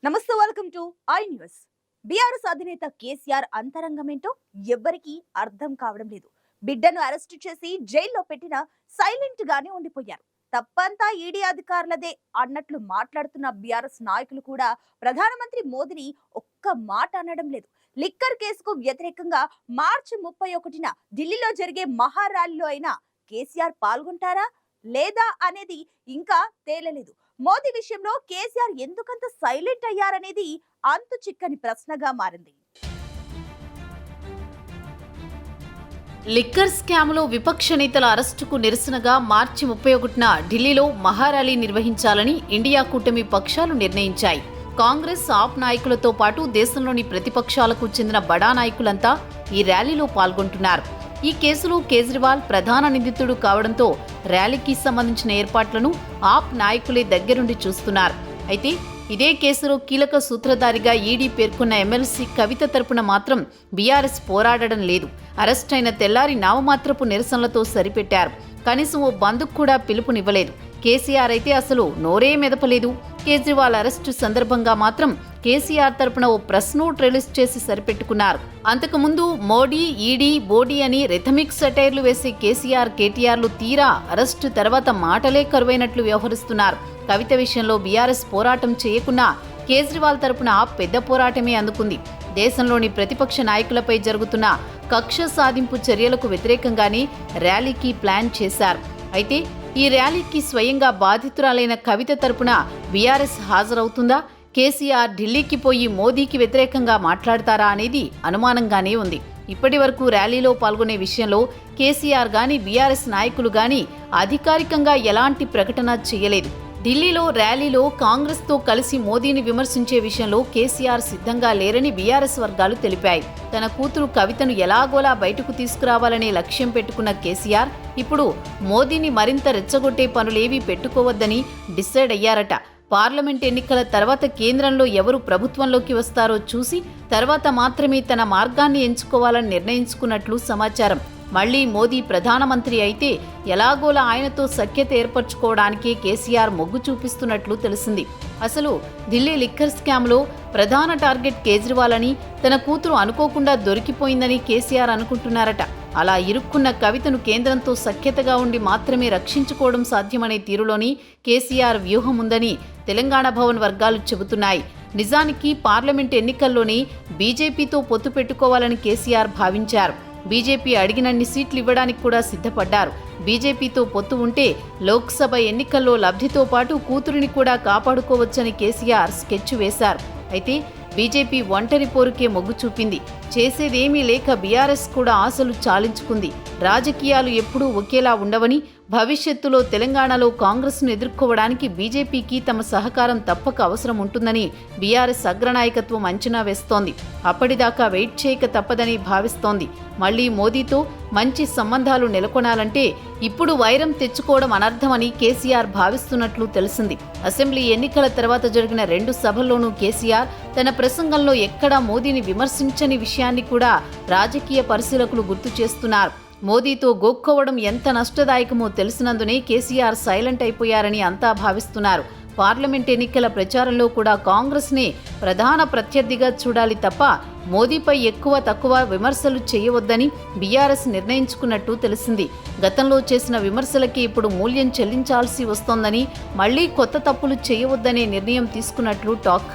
నమస్తే, welcome to I news. BRS అధినేత కేసీఆర్ అంతరంగమేంటో ఎవ్వరికీ అర్థం కావడం లేదు. బిడ్డను అరెస్టు చేసి జైల్లో పెట్టిన సైలెంట్ గానే ఉండిపోయారు. తప్పంతా ఈడీ అధికారులదే అన్నట్లు మాట్లాడుతున్న బీఆర్ఎస్ నాయకులు కూడా ప్రధానమంత్రి మోదీని ఒక్క మాట అనడం లేదు. లిక్కర్ కేసుకు వ్యతిరేకంగా మార్చి 31న ఢిల్లీలో జరిగే మహారాలీలో అయినా కేసీఆర్ పాల్గొంటారా లేదా అనేది ఇంకా తేలలేదు. మోదీ విషయంలో కేసీఆర్ ఎందుకంత సైలెంట్ అయ్యారనేది అంతు చిక్కని ప్రశ్నగా మారింది. లిక్కర్ స్కామ్లో విపక్ష నేతల అరెస్టుకు నిరసనగా మార్చి 31న ఢిల్లీలో మహారాలీ నిర్వహించాలని ఇండియా కూటమి పక్షాలు నిర్ణయించాయి. కాంగ్రెస్, ఆప్ నాయకులతో పాటు దేశంలోని ప్రతిపక్షాలకు చెందిన బడా నాయకులంతా ఈ ర్యాలీలో పాల్గొంటున్నారు. ఈ కేసులో కేజ్రీవాల్ ప్రధాన నిందితుడు కావడంతో ర్యాలీకి సంబంధించిన ఏర్పాట్లను ఆప్ నాయకులే దగ్గరుండి చూస్తున్నారు. అయితే ఇదే కేసులో కీలక సూత్రధారిగా ఈడీ పేర్కొన్న ఎమ్మెల్సీ కవిత తరపున మాత్రం బీఆర్ఎస్ పోరాడడం లేదు. అరెస్ట్ అయిన తెల్లారి నామమాత్రపు నిరసనలతో సరిపెట్టారు. కనీసం ఓ బంధుకు కూడా పిలుపునివ్వలేదు. కేసీఆర్ అయితే అసలు నోరే మెదపలేదు. కేజ్రీవాల్ అరెస్టు సందర్భంగా మాత్రం కేసీఆర్ తరపున ఓ ప్రెస్ నోట్ రిలీజ్ చేసి సరిపెట్టుకున్నారు. అంతకుముందు మోడీ, ఈడీ, బోడీ అని రిథమిక్ సెటైర్లు వేసే కేసీఆర్, కేటీఆర్లు తీరా అరెస్టు తర్వాత మాటలే కరువైనట్లు వ్యవహరిస్తున్నారు. కవిత విషయంలో బీఆర్ఎస్ పోరాటం చేయకున్నా కేజ్రీవాల్ తరపున పెద్ద పోరాటమే అందుకుంది. దేశంలోని ప్రతిపక్ష నాయకులపై జరుగుతున్న కక్ష సాధింపు చర్యలకు వ్యతిరేకంగానే ర్యాలీకి ప్లాన్ చేశారు. అయితే ఈ ర్యాలీకి స్వయంగా బాధితురాలైన కవిత తరపున బీఆర్ఎస్ హాజరవుతుందా? కేసీఆర్ ఢిల్లీకి పోయి మోదీకి వ్యతిరేకంగా మాట్లాడతారా అనేది అనుమానంగానే ఉంది. ఇప్పటి వరకు ర్యాలీలో పాల్గొనే విషయంలో కేసీఆర్ గాని బీఆర్ఎస్ నాయకులు గాని అధికారికంగా ఎలాంటి ప్రకటన చేయలేదు. ఢిల్లీలో ర్యాలీలో కాంగ్రెస్తో కలిసి మోదీని విమర్శించే విషయంలో కేసీఆర్ సిద్ధంగా లేరని బీఆర్ఎస్ వర్గాలు తెలిపాయి. తన కూతురు కవితను ఎలాగోలా బయటకు తీసుకురావాలనే లక్ష్యం పెట్టుకున్న కేసీఆర్ ఇప్పుడు మోదీని మరింత రెచ్చగొట్టే పనులేవీ పెట్టుకోవద్దని డిసైడ్ అయ్యారట. పార్లమెంట్ ఎన్నికల తర్వాత కేంద్రంలో ఎవరు ప్రభుత్వంలోకి వస్తారో చూసి తర్వాత మాత్రమే తన మార్గాన్ని ఎంచుకోవాలని నిర్ణయించుకున్నట్లు సమాచారం. మళ్లీ మోదీ ప్రధానమంత్రి అయితే ఎలాగోలా ఆయనతో సఖ్యత ఏర్పరచుకోవడానికే కేసీఆర్ మొగ్గు చూపిస్తున్నట్లు తెలిసింది. అసలు ఢిల్లీ లిక్కర్ స్కామ్లో ప్రధాన టార్గెట్ కేజ్రీవాల్ అని, తన కూతురు అనుకోకుండా దొరికిపోయిందని కేసీఆర్ అనుకుంటున్నారట. అలా ఇరుక్కున్న కవితను కేంద్రంతో సఖ్యతగా ఉండి మాత్రమే రక్షించుకోవడం సాధ్యమనే తీరులోని కేసీఆర్ వ్యూహం ఉందని తెలంగాణ భవన్ వర్గాలు చెబుతున్నాయి. నిజానికి పార్లమెంట్ ఎన్నికల్లోనే బీజేపీతో పొత్తు పెట్టుకోవాలని కేసీఆర్ భావించారు. బీజేపీ అడిగినన్ని సీట్లు ఇవ్వడానికి కూడా సిద్ధపడ్డారు. బీజేపీతో పొత్తు ఉంటే లోక్సభ ఎన్నికల్లో లబ్ధితో పాటు కూతురిని కూడా కాపాడుకోవచ్చని కేసీఆర్ స్కెచ్ వేశారు. అయితే బీజేపీ ఒంటరి పోరుకే మొగ్గు చూపింది. చేసేదేమీ లేక బీఆర్ఎస్ కూడా ఆశలు చాలించుకుంది. రాజకీయాలు ఎప్పుడూ ఒకేలా ఉండవని, భవిష్యత్తులో తెలంగాణలో కాంగ్రెస్ను ఎదుర్కోవడానికి బీజేపీకి తమ సహకారం తప్పక అవసరం ఉంటుందని బీఆర్ఎస్ అగ్రనాయకత్వం అంచనా వేస్తోంది. అప్పటిదాకా వెయిట్ చేయక తప్పదని భావిస్తోంది. మళ్లీ మోదీతో మంచి సంబంధాలు నెలకొనాలంటే ఇప్పుడు వైరం తెచ్చుకోవడం అనర్థమని కేసీఆర్ భావిస్తున్నట్లు తెలిసింది. అసెంబ్లీ ఎన్నికల తర్వాత జరిగిన 2 సభల్లోనూ కేసీఆర్ తన ప్రసంగంలో ఎక్కడా మోదీని విమర్శించని విషయాన్ని కూడా రాజకీయ పరిశీలకులు గుర్తు చేస్తున్నారు. మోదీతో గోక్కోవడం ఎంత నష్టదాయకమో తెలిసినందునే కేసీఆర్ సైలెంట్ అయిపోయారని అంతా భావిస్తున్నారు. పార్లమెంట్ ఎన్నికల ప్రచారంలో కూడా కాంగ్రెస్నే ప్రధాన ప్రత్యర్థిగా చూడాలి తప్ప మోదీపై ఎక్కువ తక్కువ విమర్శలు చేయవద్దని బీఆర్ఎస్ నిర్ణయించుకున్నట్టు తెలిసింది. గతంలో చేసిన విమర్శలకి ఇప్పుడు మూల్యం చెల్లించాల్సి వస్తోందని, మళ్లీ కొత్త తప్పులు చేయవద్దనే నిర్ణయం తీసుకున్నట్లు టాక్.